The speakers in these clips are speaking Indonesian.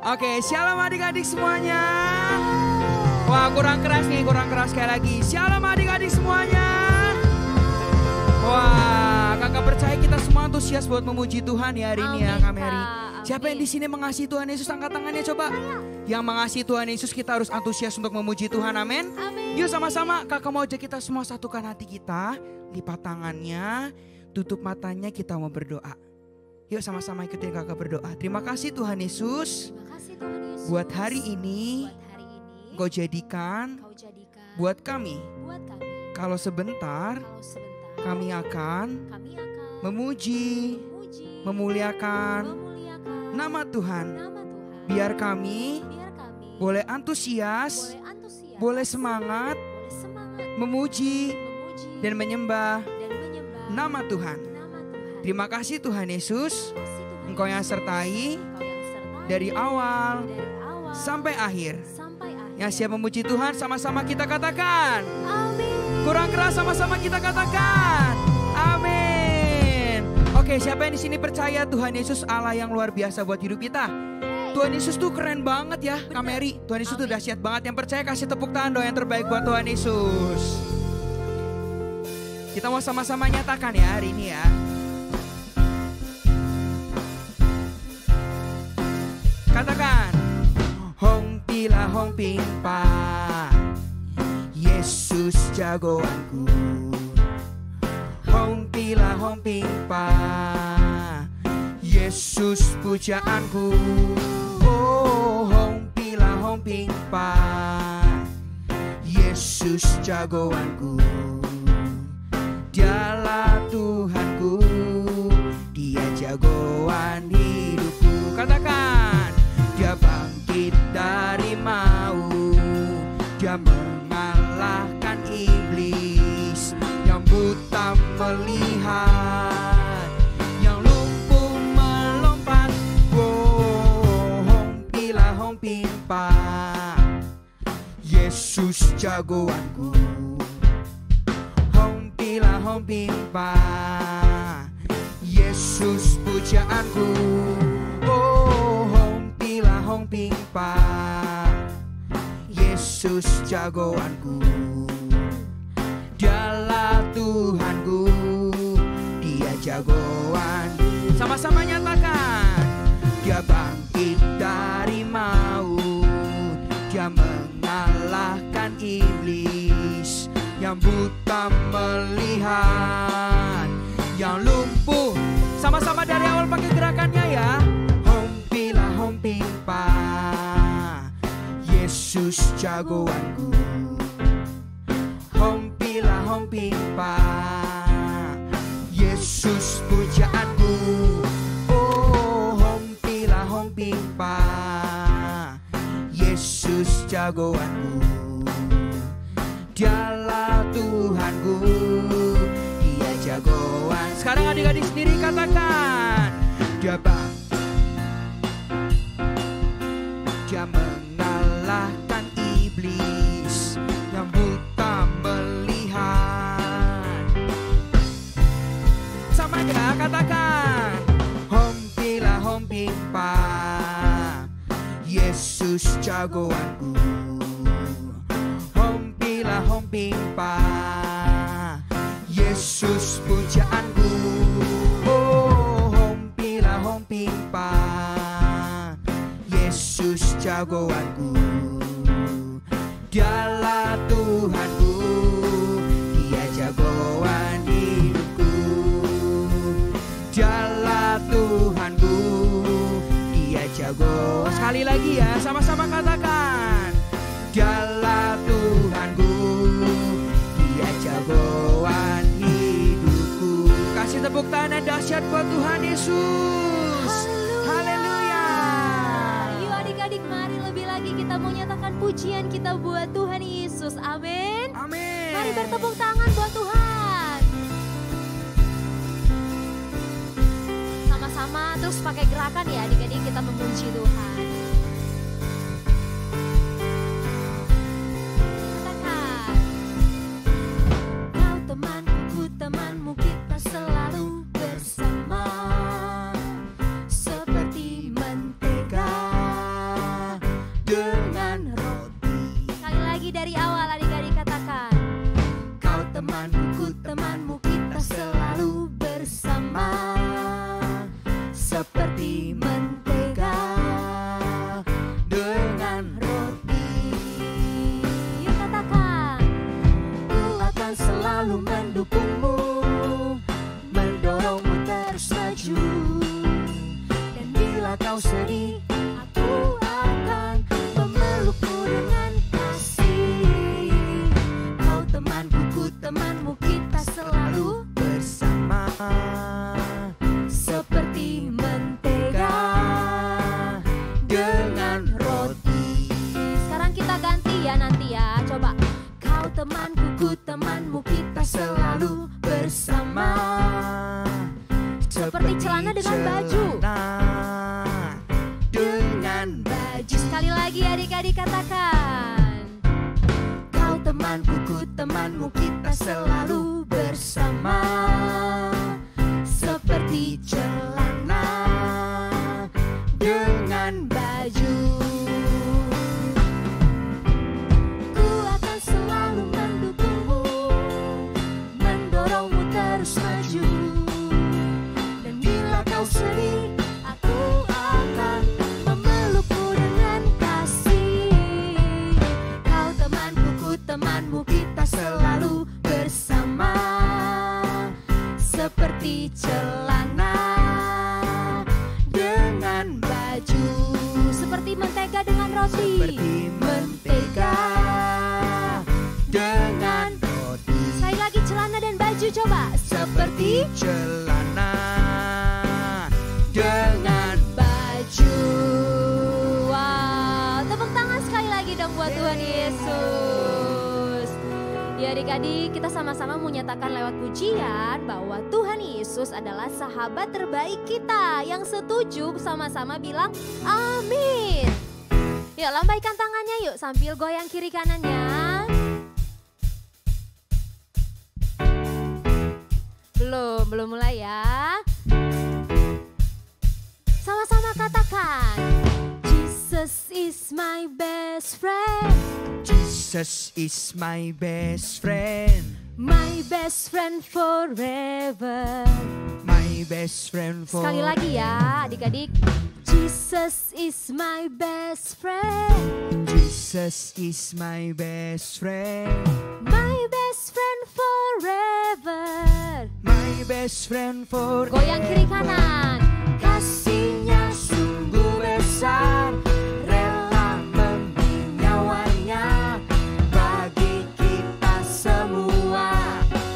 Oke, shalom adik-adik semuanya. Wah, kurang keras nih, kurang keras sekali lagi. Shalom adik-adik semuanya. Wah, kakak percaya kita semua antusias buat memuji Tuhan ya hari ini ya, Kak Mary. Siapa yang di sini mengasihi Tuhan Yesus, angkat tangannya coba. Yang mengasihi Tuhan Yesus, kita harus antusias untuk memuji Tuhan, amin. Yuk sama-sama, kakak mau ajak kita semua satukan hati kita, lipat tangannya, tutup matanya, kita mau berdoa. Yuk sama-sama ikutin kakak berdoa. Terima kasih Tuhan Yesus. Buat hari ini, Kau jadikan buat kami. Kalau sebentar, kami akan memuji, memuliakan nama Tuhan. Biar kami boleh antusias, boleh semangat, memuji dan menyembah nama Tuhan. Terima kasih Tuhan Yesus, Engkau yang sertai dari awal sampai akhir. Yang siap memuji Tuhan sama-sama kita katakan amin. Kurang keras sama-sama kita katakan amin. Oke, siapa yang di sini percaya Tuhan Yesus Allah yang luar biasa buat hidup kita? Tuhan Yesus tuh keren banget ya, Kak Mary. Tuhan Yesus tuh dahsyat banget. Yang percaya kasih tepuk tangan, doa yang terbaik buat Tuhan Yesus. Kita mau sama-sama nyatakan ya hari ini ya. Katakan Hong pila hong ping pa, Yesus jagoanku. Hong pila hong ping pa, Yesus pujaanku. Oh hong pila hong ping pa, Yesus jagoanku. Dialah Tuhanku, Dia jagoan hidupku. Katakan Dia bangkit dari maut, Dia mengalahkan iblis. Yang buta melihat, yang lumpuh melompat. Oh, hong pila hong pimpa, Yesus jagoanku. Hong pila hong pimpa, Yesus pujaanku. Oh, hong pila hong pimpa, Yesus jagoanku. Dialah Tuhanku, Dia jagoan. Sama-sama nyatakan Dia bangkit dari maut, Dia mengalahkan iblis. Yang buta melihat, yang lumpuh. Sama-sama dari awal pakai gerakannya ya. Hong pila hong pimpa, Yesus jagoanku. Hong pila hong pimpa, Yesus pujaanku. Oh hong pila hong pimpa, Yesus jagoanku. Dialah Tuhanku, Dia jagoan. Sekarang adik-adik sendiri katakan Dia Dia mengalahkan iblis. Yang buta melihat. Sama ya, katakan hom pila hom pimpa, Yesus jagoanku. Hom pila hom pimpa, Yesus pujaanku. Oh hom pila hom pimpa, Yesus jagoanku. Dialah Tuhanku, Dia jagoan hidupku. Dialah Tuhanku, Dia jago. Sekali lagi ya, sama-sama katakan Dialah Tuhanku, Dia jagoan hidupku. Kasih tepuk tangan yang dahsyat buat Tuhan Yesus. Haleluya. Yuk adik-adik, mari lebih lagi kita mau nyatakan pujian kita buat Tuhan Yesus. Amin. Amin. Mari bertepuk tangan buat Tuhan. Sama-sama terus pakai gerakan ya adik-adik, kita memuji Tuhan. Katakan, kau temanku, temanmu, kita selalu bersama. Seperti mentega Dan bila kau sedih, aku akan memelukmu dengan kasih. Kau temanku, ku temanmu, kita selalu bersama. Seperti mentega dengan roti. Sekarang kita ganti ya nanti ya. Coba. Kau temanku, ku temanmu, kita selalu bersama. Seperti celana dengan baju. Dengan baju. Sekali lagi adik-adik katakan. Kau temanku, ku temanmu, kita selalu bersama. Seperti celana dengan baju. Ku akan selalu mendukungmu, mendorongmu terus maju. Dan bila kau sedih, aku akan memelukmu dengan kasih. Kau temanku, ku temanmu, kita selalu bersama. Seperti celana dengan baju. Seperti mentega dengan roti. Seperti mentega dengan roti. Sekali lagi celana dan baju coba. Seperti celana dengan baju. Wow, tepuk tangan sekali lagi dong buat Tuhan Yesus. Ya adik-adik, kita sama-sama menyatakan lewat pujian bahwa Tuhan Yesus adalah sahabat terbaik kita. Yang setuju sama-sama bilang amin. Yuk lambaikan tangannya yuk sambil goyang kiri kanannya. Belum mulai ya. Sama-sama katakan. Jesus is my best friend. Jesus is my best friend. My best friend forever. My best friend forever. Sekali lagi ya adik-adik. Jesus is my best friend. Jesus is my best friend. My best friend forever. My best friend forever. Goyang kiri kanan. Kasihnya sungguh besar, rela memberi nyawanya bagi kita semua.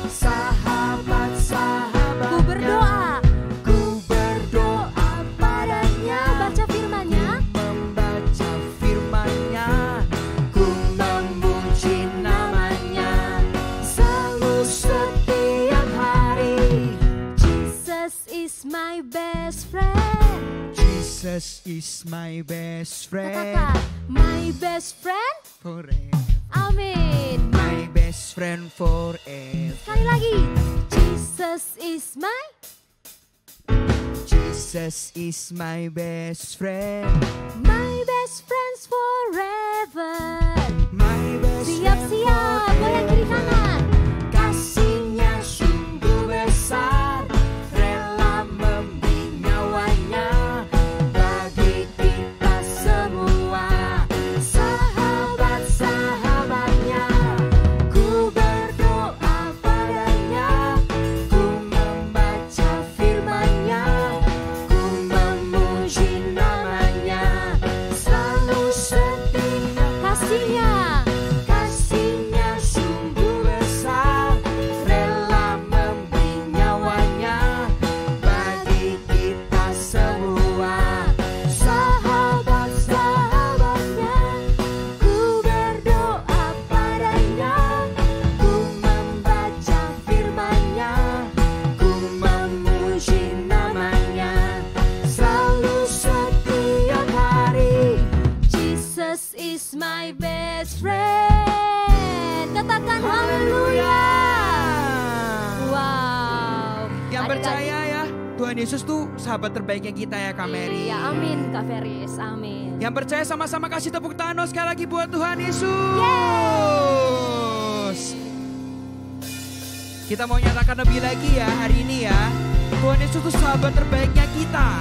Sahabat-sahabatnya, ku berdoa padanya. Baca firman-Nya. Membaca firman-Nya, ku memuji namanya selalu setiap hari. Jesus is my best friend. Jesus is my best friend Katakan, my best friend. forever. Amin. My best friend forever. Sekali lagi. Jesus is my. Jesus is my best friend. My best friends forever. My best Siap-siap, friend goyang kiri kanan. Kasihnya sungguh besar, rela memberi nyawanya bagi kita semua. Sahabat-sahabatnya, ku berdoa padanya, ku membaca firman-Nya, ku memuji namanya selalu setia. Kasihnya. Kasihnya sungguh besar, rela memberi nyawanya bagi kita semua. Sahabat-sahabatnya, ku berdoa padanya, ku membaca firman-Nya, ku memuji namanya selalu setiap hari. Jesus is my best friend. Katakan haleluya. Wow. Yang Adik-adik. percaya ya, Tuhan Yesus tuh sahabat terbaiknya kita ya Kak Mary. Iya, amin Kak Feris, amin. Yang percaya sama-sama kasih tepuk tangan sekali lagi buat Tuhan Yesus. Kita mau nyatakan lebih lagi ya hari ini ya. Tuhan Yesus tuh sahabat terbaiknya kita.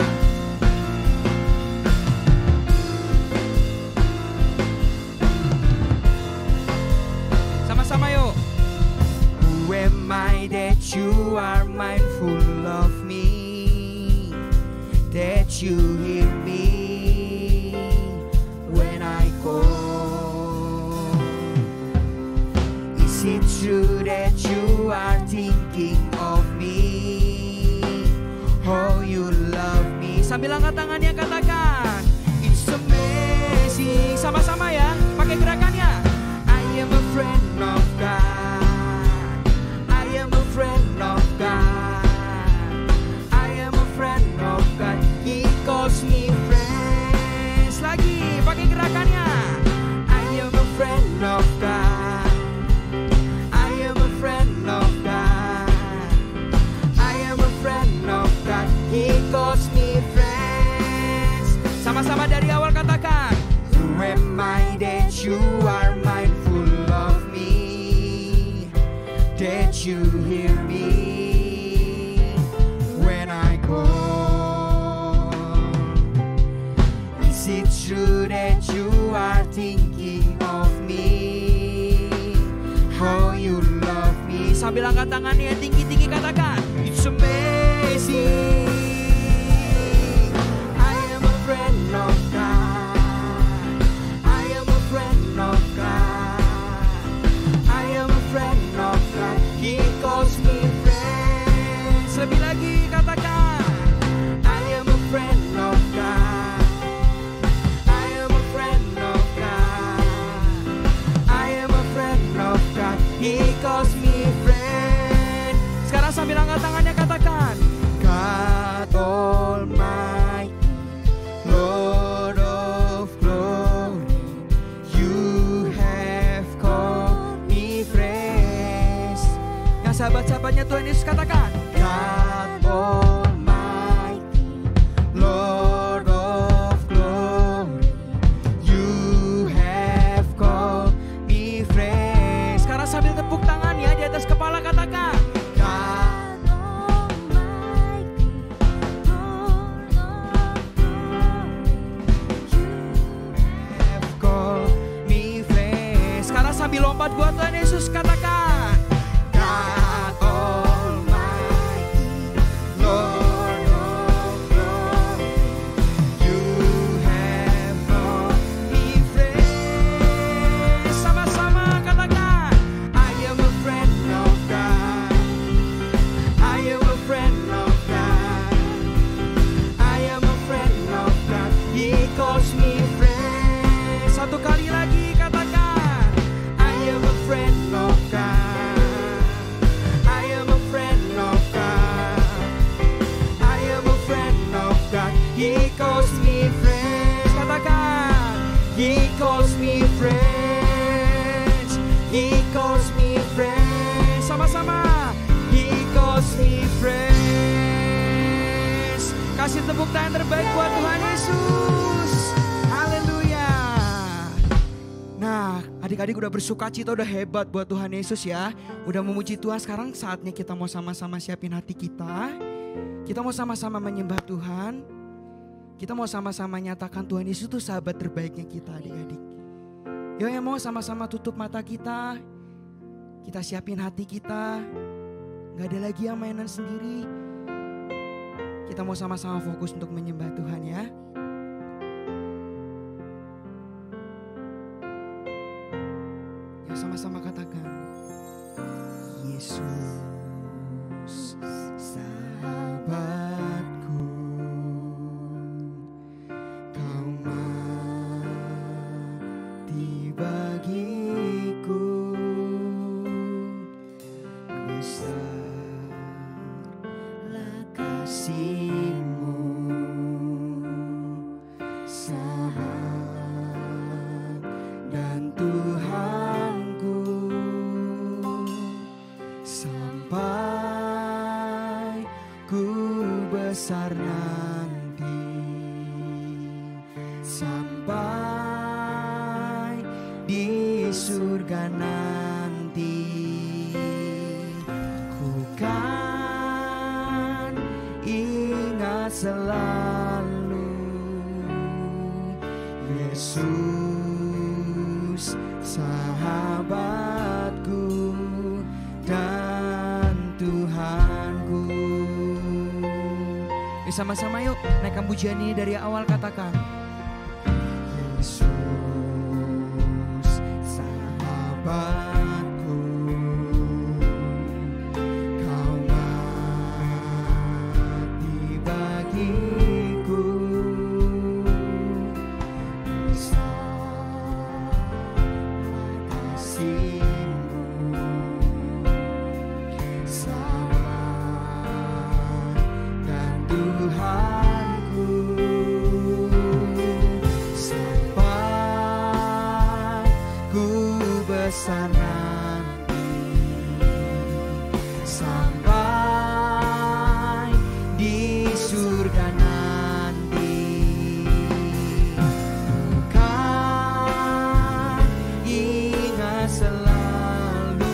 Sama-sama yuk. Who am I that you are mindful of me? you hear me when I call? Is it true that you are thinking of me? Oh, you love me. Sambil angkat tangannya katakan, it's amazing. Sama-sama ya, pakai gerakannya. I am a friend of God. I am a friend of God. I am a friend of God. He calls me friends. Lagi, pakai gerakannya. I am a friend of God. I am a friend of God. I am a friend of God. He calls me friends. Sama-sama dari awal katakan, who am I that you are mindful of me, that you hear me when I call? Is it true that you are thinking of me? Oh, you love me. Sambil angkat tangannya tinggi-tinggi katakan, it's amazing. I am a friend of God. I am a friend of God. I am a friend of God. He calls me friends. Lebih lagi katakan, I am a friend of God. I am a friend of God. I am a friend of God. He calls me friend. Sekarang sambil angkat tangannya katakan, God Almighty, Lord of glory, you have called me friends. Yang sahabat-sahabatnya Tuhan Yesus katakan, God Almighty, Lord of glory, you have called me friends. Sekarang sambil tepuk tangannya di atas kepala katakan, God Almighty, Lord of glory, you have called me friends. Sekarang sambil lompat buat Tuhan Yesus katakan, God Almighty, Lord of glory, you have called me friends. Sama-sama katakan, I am a friend of God. I am a friend of God. I am a friend of God. He calls me friends. Satu kali lagi katakan, I am a friend of God. I am a friend of God. I am a friend of God. He calls me friends. Katakan, He calls me friends. He calls me friends. Sama-sama, He calls me friends. Kasih tepuk tangan terbaik buat Tuhan Yesus. Haleluya. Nah, adik-adik udah bersuka cita, udah hebat buat Tuhan Yesus ya. Udah memuji Tuhan. Sekarang saatnya kita mau sama-sama siapin hati kita. Kita mau sama-sama menyembah Tuhan. Kita mau sama-sama nyatakan Tuhan Yesus itu sahabat terbaiknya kita, adik-adik. Yuk yang mau sama-sama tutup mata kita. Kita siapin hati kita. Gak ada lagi yang mainan sendiri. Kita mau sama-sama fokus untuk menyembah Tuhan ya. Yuk sama-sama katakan, Yesus sahabatku, kau mati bagiku, besarlah kasih-Mu, sahabat dan Tuhanku, sampai ku besar nanti, sampai di surga nanti, ku kan ingat selalu Yesus sahabatku dan Tuhanku. sama-sama yuk naikkan pujian ini dari awal, katakan. Yesus sahabatku, kau mati bagiku, bersama kasih-Mu sama dan Tuhanku, sampai ku besar nanti, sampai di surga nanti, bukan ingat selalu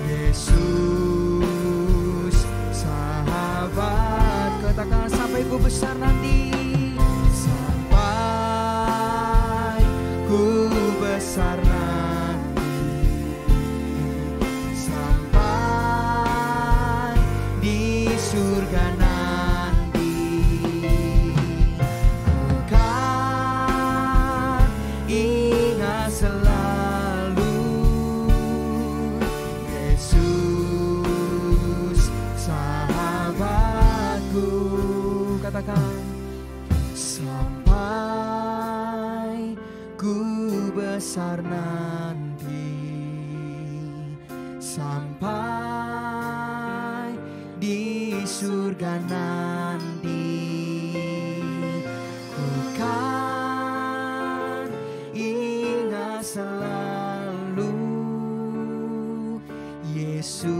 Yesus sahabat. Katakan sampai ku besar nanti, sampai ku besar nanti, sampai di surga nanti, bukan ingat selalu Yesus sahabatku. Katakan sampai ku besar nanti, sampai di surga nanti, ku kan ingat selalu Yesus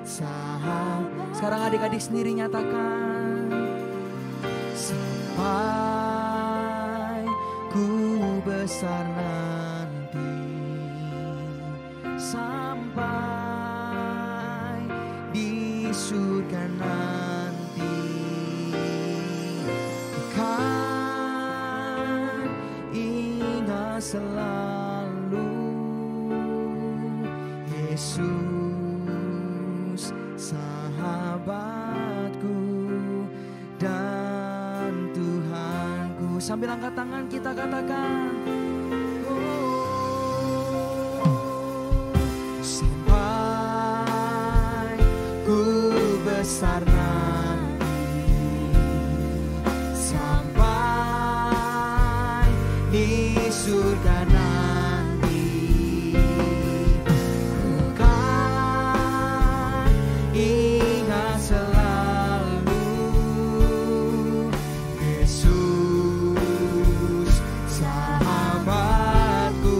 sahabat. Sekarang adik-adik sendiri nyatakan, sampai ku besar nanti, sampai di surga nanti, kan ingat selalu Yesus sahabatku dan Tuhanku. Sambil angkat tangan kita katakan, sampai ku besar nanti, sampai di surga nanti, bukan ingat selalu Yesus sahabatku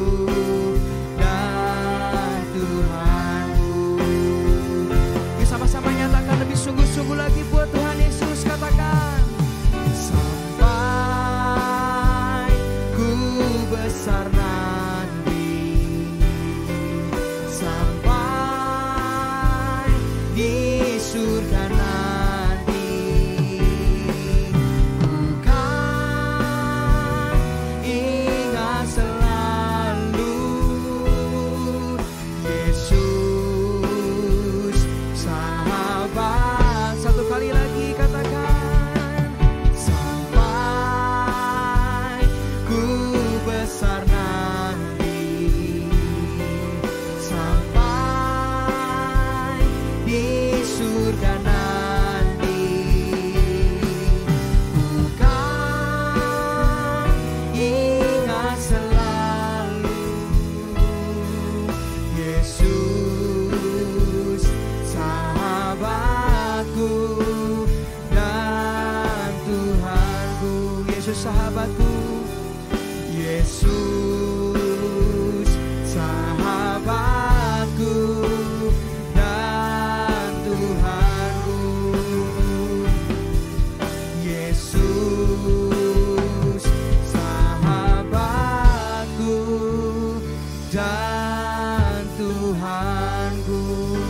dan Tuhanku. Yuk sama-sama nyatakan lebih sungguh-sungguh lagi buat Tuhan Yesus. Katakan, sampai ku besar nanti, sampai di surga nanti, bukan ingat selalu Yesus sahabat. Satu kali lagi katakan, sampai ku besar nanti, sampai di surga nanti, bukan ingat selalu Yesus sahabatku dan Tuhanku. Yesus sahabatku, Yesus sahabatku dan Tuhanku. Yesus sahabatku dan Tuhanku.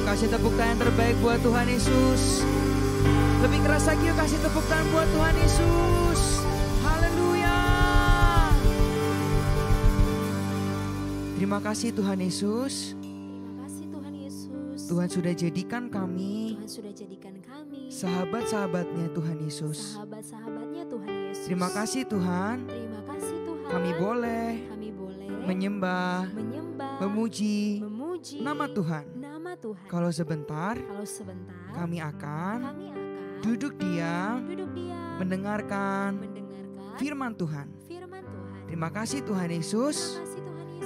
Kasih tepuk tangan terbaik buat Tuhan Yesus. Lebih keras lagi yuk, kasih tepuk tangan buat Tuhan Yesus. Haleluya. Terima kasih Tuhan Yesus. Terima kasih Tuhan Yesus. Tuhan sudah jadikan kami sahabat-sahabatnya Tuhan Yesus. Sahabat-sahabatnya Tuhan Yesus. Terima kasih Tuhan. Terima kasih Tuhan. Kami boleh menyembah, memuji nama Tuhan. Kalau sebentar, kami akan duduk diam, mendengarkan firman Tuhan. Terima kasih Tuhan Yesus.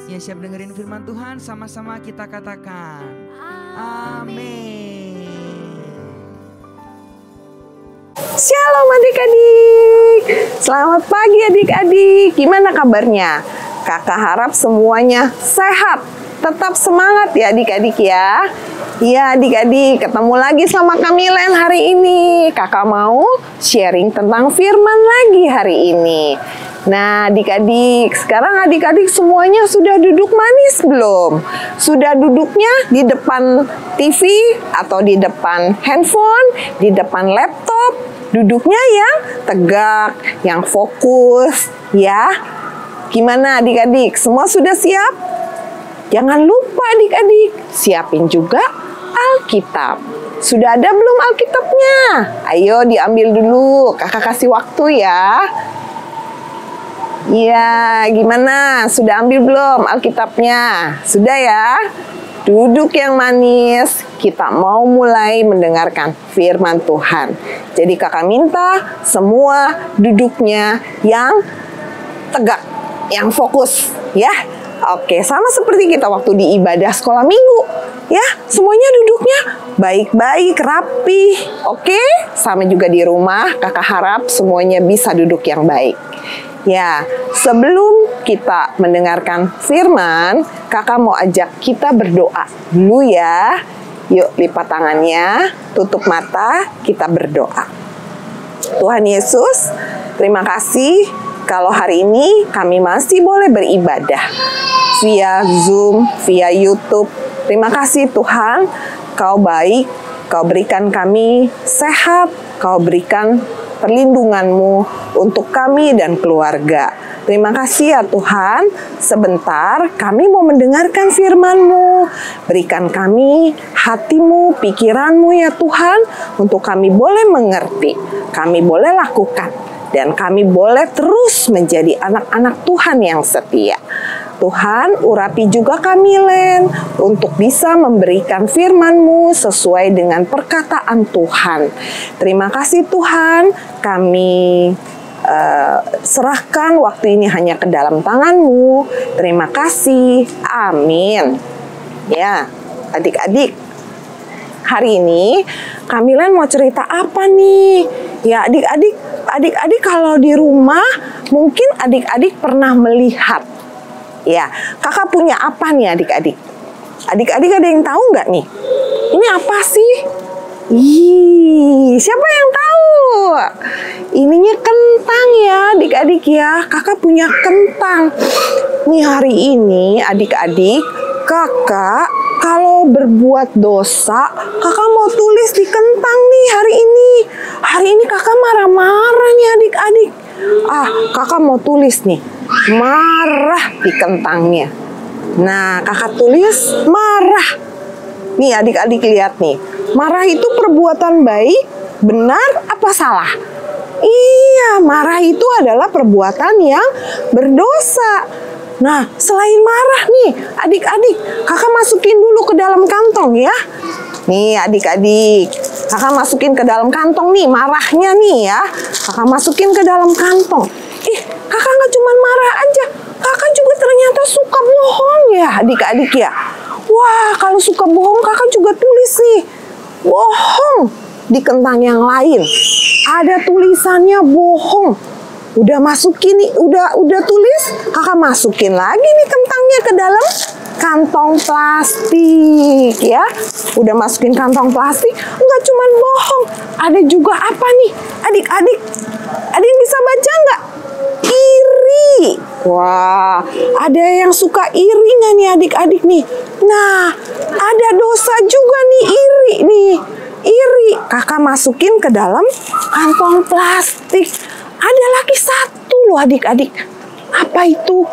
Yang siap dengerin firman Tuhan, sama-sama kita katakan amin. Shalom adik-adik. Selamat pagi adik-adik. Gimana kabarnya? Kakak harap semuanya sehat. Tetap semangat ya adik-adik ya. Iya adik-adik, ketemu lagi sama Kamilen hari ini. Kakak mau sharing tentang firman lagi hari ini. Nah adik-adik, sekarang adik-adik semuanya sudah duduk manis belum? Sudah duduknya di depan TV atau di depan handphone, di depan laptop? Duduknya yang tegak, yang fokus ya. Gimana adik-adik, semua sudah siap? Jangan lupa adik-adik, siapin juga Alkitab. Sudah ada belum Alkitabnya? Ayo diambil dulu, kakak kasih waktu ya. Iya, gimana? Sudah ambil belum Alkitabnya? Sudah ya? Duduk yang manis, kita mau mulai mendengarkan firman Tuhan. Jadi kakak minta semua duduknya yang tegak, yang fokus ya. Oke, sama seperti kita waktu di ibadah sekolah minggu ya. Semuanya duduknya baik-baik, rapi. Oke, sama juga di rumah, kakak harap semuanya bisa duduk yang baik. Ya, sebelum kita mendengarkan firman, kakak mau ajak kita berdoa dulu ya. Yuk, lipat tangannya, tutup mata, kita berdoa. Tuhan Yesus, terima kasih kalau hari ini kami masih boleh beribadah via Zoom, via YouTube. Terima kasih Tuhan, Kau baik, Kau berikan kami sehat, Kau berikan perlindungan-Mu untuk kami dan keluarga. Terima kasih ya Tuhan, sebentar kami mau mendengarkan firman-Mu. Berikan kami hati-Mu, pikiran-Mu ya Tuhan, untuk kami boleh mengerti, kami boleh lakukan, dan kami boleh terus menjadi anak-anak Tuhan yang setia. Tuhan, urapi juga Kamilen untuk bisa memberikan firman-Mu sesuai dengan perkataan Tuhan. Terima kasih Tuhan, kami serahkan waktu ini hanya ke dalam tangan-Mu. Terima kasih, amin. Ya, adik-adik, hari ini Kamilen mau cerita apa nih? Ya adik-adik kalau di rumah mungkin adik-adik pernah melihat. Ya, kakak punya apa nih adik-adik? Adik-adik ada yang tahu nggak nih? Ini apa sih? Ih, siapa yang tahu? Ininya kentang ya adik-adik ya. Kakak punya kentang. Nih hari ini adik-adik, kakak kalau berbuat dosa, kakak mau tulis di kentang nih hari ini. Hari ini kakak marah-marah nih adik-adik. Kakak mau tulis nih, marah di kentangnya. Nah, kakak tulis marah. Nih adik-adik lihat nih, marah itu perbuatan baik, benar apa salah? Iya, marah itu adalah perbuatan yang berdosa. Nah, selain marah nih, adik-adik, kakak masukin dulu ke dalam kantong ya. Nih adik-adik, kakak masukin ke dalam kantong nih, marahnya nih ya. Kakak masukin ke dalam kantong. Kakak nggak cuma marah aja, kakak juga ternyata suka bohong ya adik-adik ya. Wah, kalau suka bohong kakak juga tulis nih, bohong di kentang yang lain. Ada tulisannya bohong. Udah masukin nih, udah tulis, kakak masukin lagi nih kentangnya ke dalam kantong plastik ya. Udah masukin kantong plastik, nggak cuma bohong, ada juga apa nih adik-adik? Ada yang bisa baca nggak? Iri. Wah, ada yang suka iri nggak nih adik-adik nih? Nah, ada dosa juga nih, iri nih. Iri, kakak masukin ke dalam kantong plastik. Ada lagi satu loh adik-adik. Apa itu?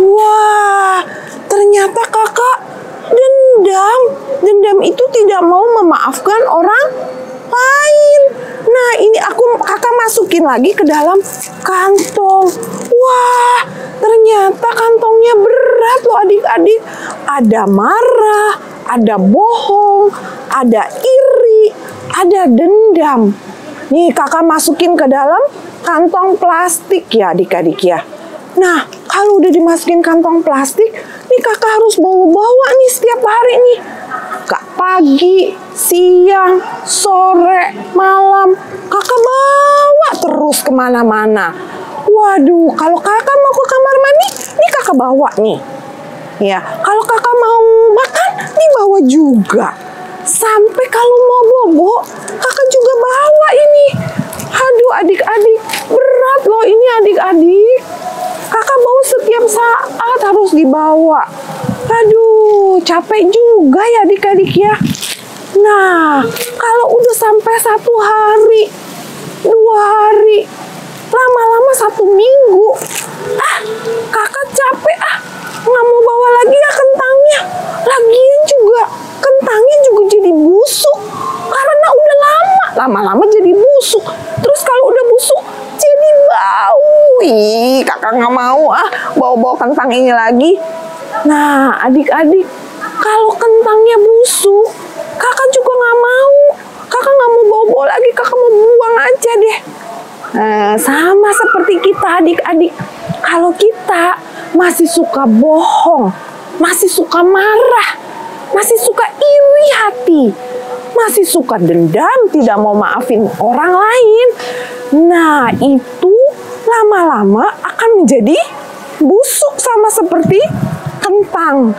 Wah, ternyata kakak Dendam. Dendam itu tidak mau memaafkan orang lain. Nah, ini kakak masukin lagi ke dalam kantong. Wah, ternyata kantongnya berat loh adik-adik. Ada marah, ada bohong, ada iri, ada dendam. Nih kakak masukin ke dalam kantong plastik ya adik-adik ya. Nah, kalau udah dimasukin kantong plastik, nih kakak harus bawa-bawa nih setiap hari nih. Kak, pagi, siang, sore, malam, kakak bawa terus kemana-mana. Waduh, kalau kakak mau ke kamar mandi, nih kakak bawa nih. Ya, kalau kakak mau makan, nih bawa juga. Sampai kalau mau bobo, kakak juga bawa ini. Aduh adik-adik, berat loh ini adik-adik. Kakak bawa setiap saat harus dibawa. Aduh, capek juga ya adik-adik ya. Nah, kalau udah sampai 1 hari, 2 hari, lama-lama 1 minggu, kakak capek nggak mau bawa lagi ya kentangnya. Lagian juga kentangnya juga jadi busuk karena udah lama-lama jadi busuk. Terus kalau udah busuk jadi bau. Ih, kakak nggak mau bawa-bawa kentang ini lagi. Nah, adik-adik, kalau kentangnya busuk, kakak juga nggak mau. Kakak nggak mau bawa-bawa lagi, kakak mau buang aja deh. Sama seperti kita adik-adik. Kalau kita masih suka bohong, masih suka marah, masih suka iri hati, masih suka dendam, tidak mau maafin orang lain. Nah, itu lama-lama akan menjadi busuk sama seperti kentang.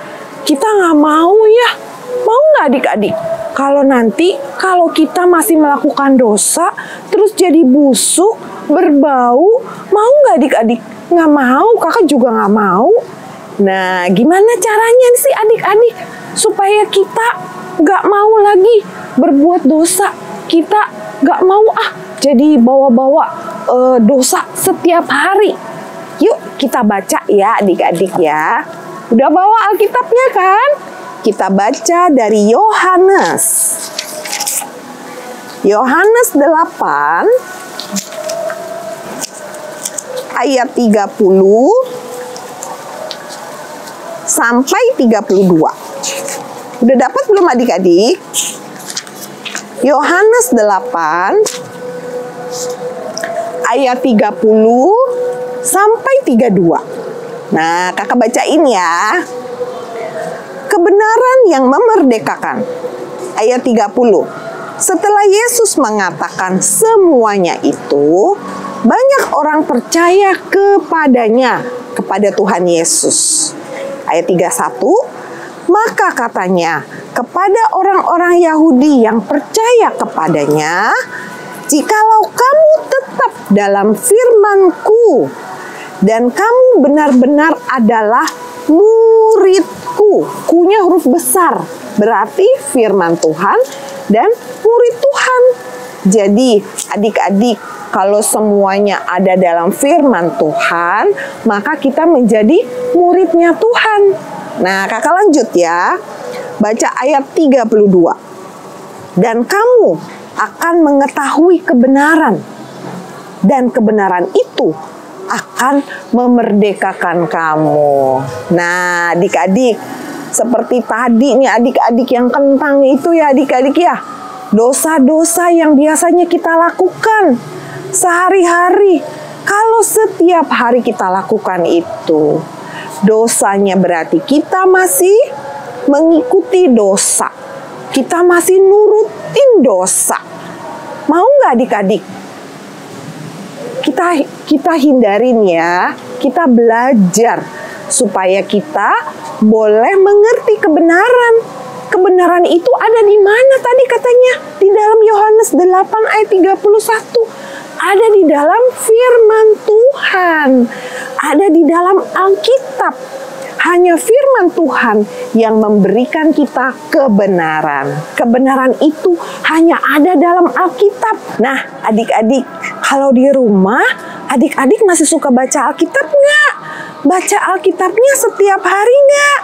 Kita nggak mau ya. Mau nggak adik-adik? Kalau kita masih melakukan dosa, terus jadi busuk, berbau, mau nggak adik-adik? Nggak mau, kakak juga nggak mau. Nah, gimana caranya sih adik-adik supaya kita nggak mau lagi berbuat dosa? Kita nggak mau jadi bawa-bawa dosa setiap hari. Yuk kita baca ya adik-adik ya. Udah bawa Alkitabnya kan? Kita baca dari Yohanes. Yohanes 8 ayat 30 sampai 32. Udah dapat belum adik-adik? Yohanes 8 ayat 30 sampai 32. Nah, kakak bacain ya. Kebenaran yang memerdekakan. Ayat 30. Setelah Yesus mengatakan semuanya itu, banyak orang percaya kepadanya, kepada Tuhan Yesus. Ayat 31. Maka katanya kepada orang-orang Yahudi yang percaya kepadanya, jikalau kamu tetap dalam firman-Ku dan kamu benar-benar adalah murid-Ku. Ku-nya huruf besar, berarti firman Tuhan dan murid Tuhan. Jadi adik-adik, kalau semuanya ada dalam firman Tuhan, maka kita menjadi muridnya Tuhan. Nah, kakak lanjut ya. Baca ayat 32. Dan kamu akan mengetahui kebenaran, dan kebenaran itu akan memerdekakan kamu. Nah, adik-adik, seperti tadi nih adik-adik yang kentang itu ya adik-adik ya. Dosa-dosa yang biasanya kita lakukan sehari-hari. Kalau setiap hari kita lakukan itu, dosanya berarti kita masih mengikuti dosa. Kita masih nurutin dosa. Mau nggak adik-adik? Kita hindarin ya. Kita belajar supaya kita boleh mengerti kebenaran. Kebenaran itu ada di mana tadi katanya? Di dalam Yohanes 8 ayat 31. Ada di dalam firman Tuhan. Ada di dalam Alkitab. Hanya firman Tuhan yang memberikan kita kebenaran. Kebenaran itu hanya ada dalam Alkitab. Nah, adik-adik, kalau di rumah, adik-adik masih suka baca Alkitab nggak? Baca Alkitabnya setiap hari nggak?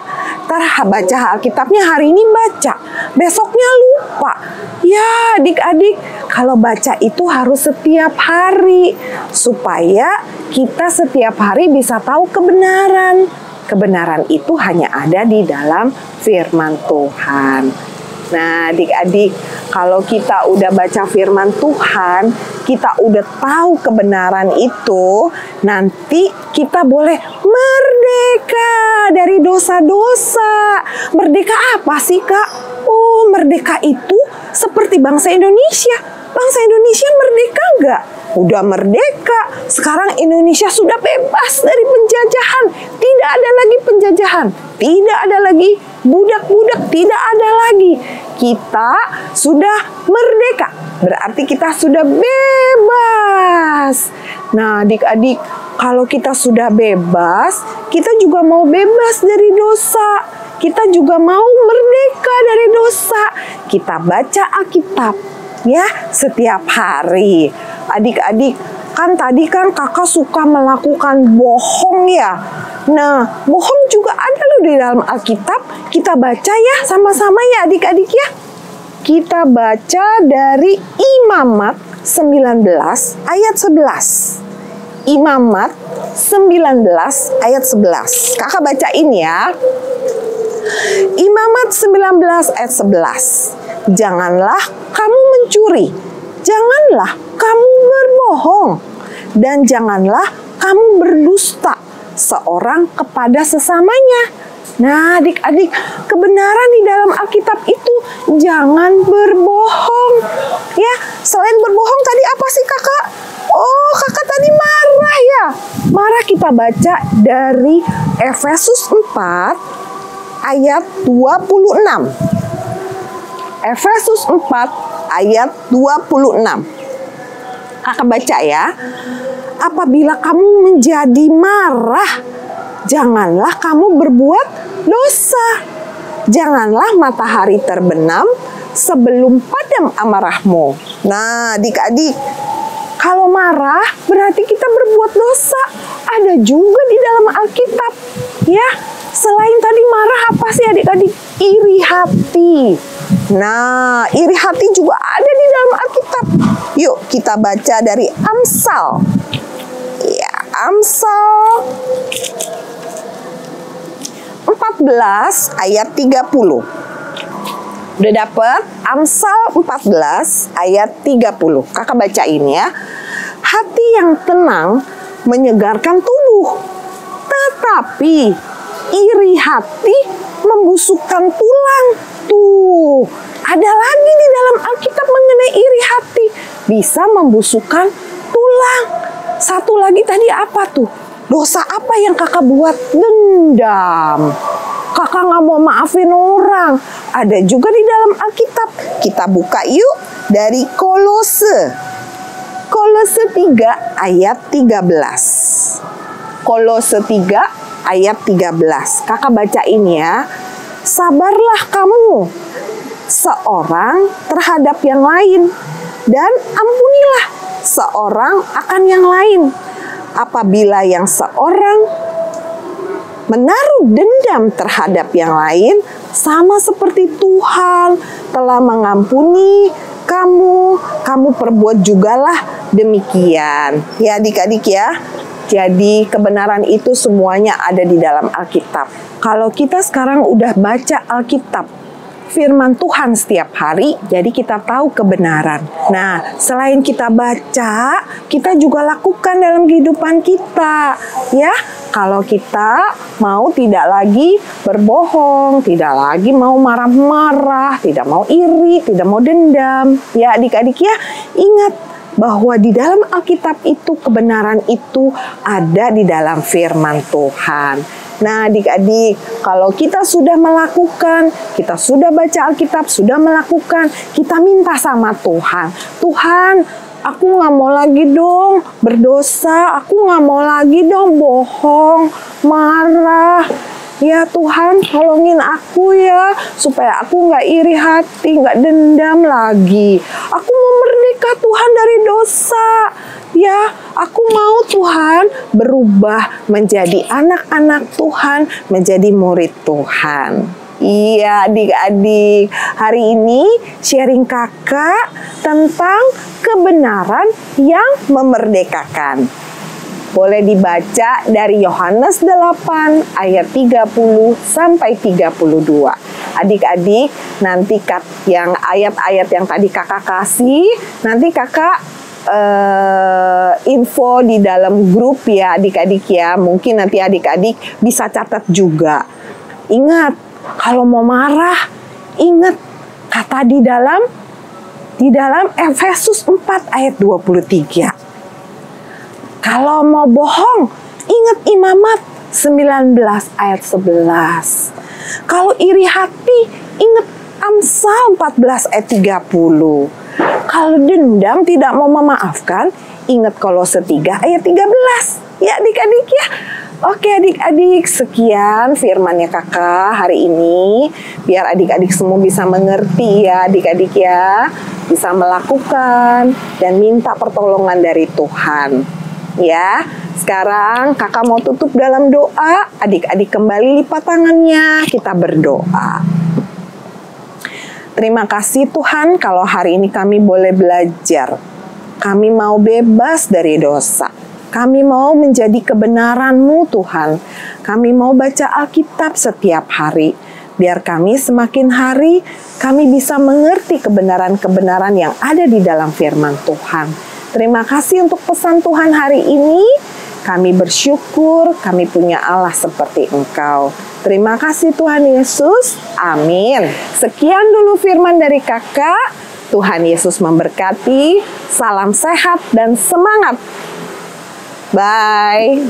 baca Alkitabnya hari ini baca, besoknya lupa. Ya adik-adik, kalau baca itu harus setiap hari supaya kita setiap hari bisa tahu kebenaran. Kebenaran itu hanya ada di dalam firman Tuhan. Nah adik-adik, kalau kita udah baca firman Tuhan, kita udah tahu kebenaran itu, nanti kita boleh merdeka dari dosa-dosa. Merdeka apa sih Kak? Oh, merdeka itu seperti bangsa Indonesia. Bangsa Indonesia merdeka nggak? Udah merdeka. Sekarang Indonesia sudah bebas dari penjajahan. Tidak ada lagi penjajahan. Tidak ada lagi budak-budak. Tidak ada lagi. Kita sudah merdeka. Berarti kita sudah bebas. Nah adik-adik, kalau kita sudah bebas, kita juga mau bebas dari dosa. Kita juga mau merdeka dari dosa. Kita baca Alkitab ya setiap hari. Adik-adik, kan tadi kan kakak suka melakukan bohong ya. Nah, bohong juga ada loh di dalam Alkitab. Kita baca ya sama-sama ya adik-adik ya. Kita baca dari Imamat 19 ayat 11. Imamat 19 ayat 11. Kakak bacain ya. Imamat 19 ayat 11. Janganlah kamu mencuri. Janganlah kamu berbohong. Dan janganlah kamu berdusta seorang kepada sesamanya. Nah adik-adik, kebenaran di dalam Alkitab itu jangan berbohong. Ya, selain berbohong tadi apa sih kakak? Oh, kakak tadi marah ya. Marah kita baca dari Efesus 4 ayat 26. Efesus 4 ayat 26. Kakak baca ya. Apabila kamu menjadi marah, janganlah kamu berbuat dosa. Janganlah matahari terbenam sebelum padam amarahmu. Nah, adik-adik, kalau marah berarti kita berbuat dosa. Ada juga di dalam Alkitab. Ya, selain tadi marah apa sih adik-adik? Iri hati. Nah, iri hati juga ada di dalam Alkitab. Yuk kita baca dari Amsal. Ya, Amsal 14 ayat 30. Udah dapet? Amsal 14 ayat 30. Kakak bacain ya. Hati yang tenang menyegarkan tubuh, tetapi iri hati membusukkan tulang. Tuh, ada lagi di dalam Alkitab mengenai iri hati. Bisa membusukkan tulang. Satu lagi tadi apa tuh? Dosa apa yang kakak buat? Dendam. Kakak nggak mau maafin orang. Ada juga di dalam Alkitab. Kita buka yuk dari Kolose. Kolose 3 ayat 13. Kolose 3 ayat 13. Kakak bacain ya. Sabarlah kamu seorang terhadap yang lain, dan ampunilah seorang akan yang lain. Apabila yang seorang menaruh dendam terhadap yang lain, sama seperti Tuhan telah mengampuni kamu, kamu perbuat jugalah demikian. Ya adik-adik ya. Jadi kebenaran itu semuanya ada di dalam Alkitab. Kalau kita sekarang udah baca Alkitab, firman Tuhan setiap hari, jadi kita tahu kebenaran. Nah, selain kita baca, kita juga lakukan dalam kehidupan kita. Ya, kalau kita mau tidak lagi berbohong, tidak lagi mau marah-marah, tidak mau iri, tidak mau dendam. Ya adik-adik ya, ingat bahwa di dalam Alkitab itu kebenaran itu ada di dalam firman Tuhan. Nah adik-adik, kalau kita sudah melakukan, kita sudah baca Alkitab, sudah melakukan, kita minta sama Tuhan. Tuhan, aku nggak mau lagi dong berdosa, aku nggak mau lagi dong bohong, marah. Ya Tuhan, tolongin aku ya, supaya aku nggak iri hati, nggak dendam lagi. Aku mau merdeka Tuhan dari dosa. Ya, aku mau Tuhan berubah menjadi anak-anak Tuhan, menjadi murid Tuhan. Iya adik-adik, hari ini sharing kakak tentang kebenaran yang memerdekakan. Boleh dibaca dari Yohanes 8 ayat 30 sampai 32. Adik-adik, nanti yang ayat-ayat yang tadi kakak kasih, nanti kakak info di dalam grup ya adik-adik ya. Mungkin nanti adik-adik bisa catat juga. Ingat, kalau mau marah, ingat kata di dalam Efesus 4 ayat 23. Kalau mau bohong, ingat Imamat 19 ayat 11. Kalau iri hati, ingat Amsal 14 ayat 30. Kalau dendam tidak mau memaafkan, ingat Kolose 3 ayat 13. Ya adik-adik ya. Oke adik-adik, sekian firmannya kakak hari ini. Biar adik-adik semua bisa mengerti ya adik-adik ya. Bisa melakukan dan minta pertolongan dari Tuhan. Ya, sekarang kakak mau tutup dalam doa. Adik-adik kembali lipat tangannya, kita berdoa. Terima kasih Tuhan kalau hari ini kami boleh belajar. Kami mau bebas dari dosa. Kami mau menjadi kebenaran-Mu Tuhan. Kami mau baca Alkitab setiap hari. Biar kami semakin hari, kami bisa mengerti kebenaran-kebenaran yang ada di dalam firman Tuhan. Terima kasih untuk pesan Tuhan hari ini. Kami bersyukur kami punya Allah seperti Engkau. Terima kasih Tuhan Yesus. Amin. Sekian dulu firman dari kakak. Tuhan Yesus memberkati. Salam sehat dan semangat. Bye.